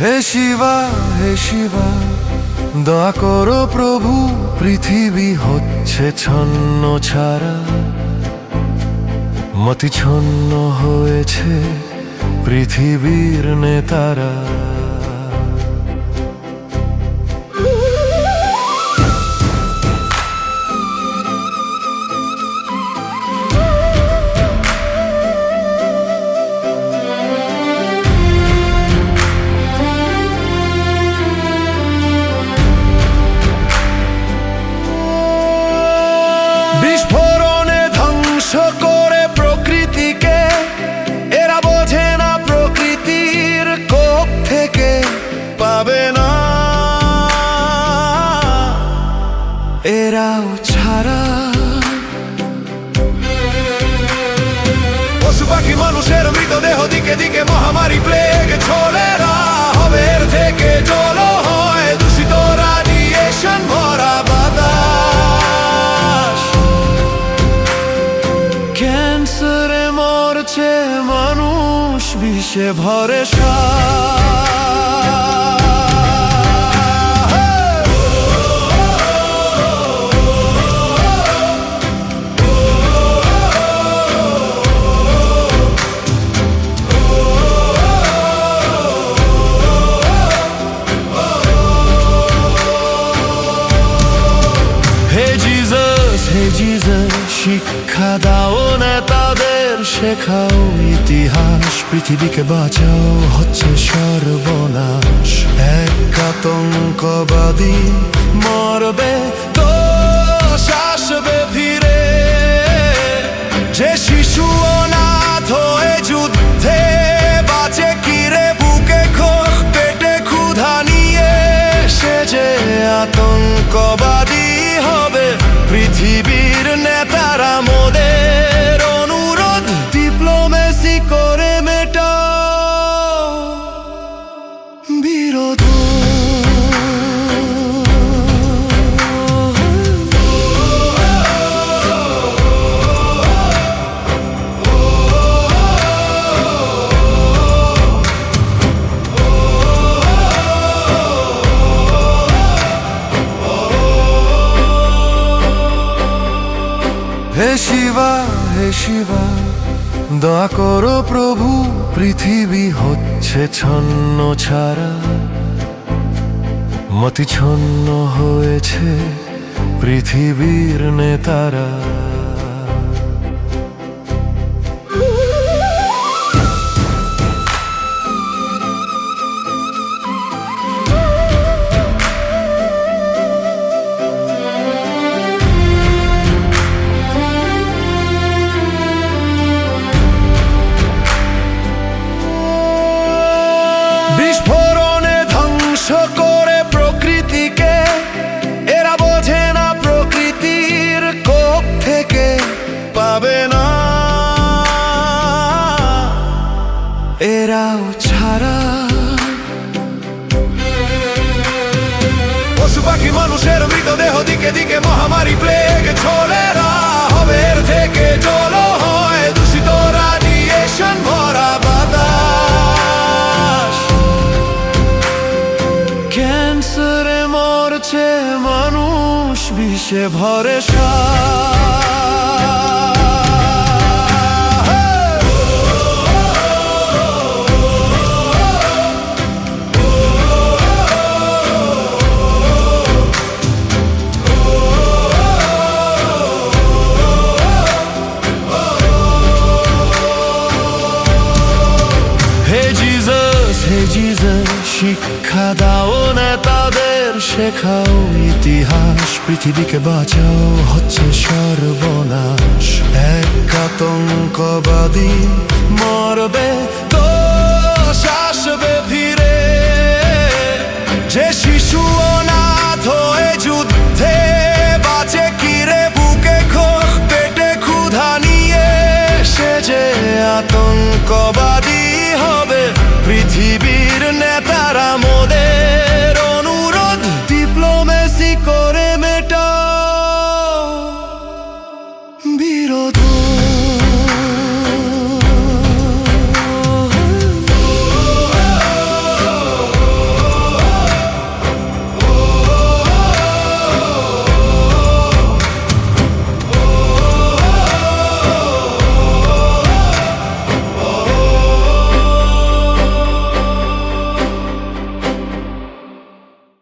হে শিবা, হে শিবা, দয়া করো প্রভু, পৃথিবী হচ্ছে ছন্ন ছাড়া, মতি ছন্ন হয়েছে পৃথিবীর নেতারা। বিস্ফোরণে ধ্বংস করে প্রকৃতিকে, এরা বোঝে না প্রকৃতির কোপ থেকে পাবে না এরাও ছাড়া। পশু পাখি মানুষের মৃতদেহ দিকে দিকে মহামারী প্লেগ ছড়েরা হবে, এর থেকে জল হয় দূষিত রাডিয়েশন ভরা বাতাস। ক্যান্সারে মরছে মানুষ, বিষে ভরে শিক্ষা দাও নেতাদের, শেখাও ইতিহাস, পৃথিবীকে বাঁচাও হচ্ছে সর্বনাশ। এক আতঙ্কবাদী মরবে তো আসবে ফিরে, যে শিশু অনাথ হয়ে যুদ্ধে বাঁচে কিরে বুকে ক্ষোভ পেটে ক্ষুধা নিয়ে, সে যে আতঙ্কবাদী হবে। পৃথিবীর নেতারা মোদের অনুরোধ ডিপ্লোমেসি করে মেটাও বিরোধ। হে শিবা, হে শিবা, দয়া করো প্রভু, পৃথিবী হচ্ছে ছন্ন ছাড়া, মতি ছন্ন হয়েছে পৃথিবীর নেতারা। বিস্ফোরণে ধ্বংস করে প্রকৃতিকে, এরা বোঝে না প্রকৃতির কোপ থেকে পাবে না এরাও ছাড়া। পশু পাখি মানুষের মৃতদেহ দিকে দিকে মহামারী প্লেগ ছড়েরা হবে, এর থেকে জল হয় দূষিত রাডিয়েশন ভরা বাতাস। ক্যান্সারে মরছে মানুষ, বিষে ভরে শিক্ষা দাও নেতাদের, আমাদের শেখাও ইতিহাস, পৃথিবীকে বাঁচাও, হচ্ছে সর্বনাশ। এক আতঙ্কবাদী মরবে তো আসবে ফিরে, যে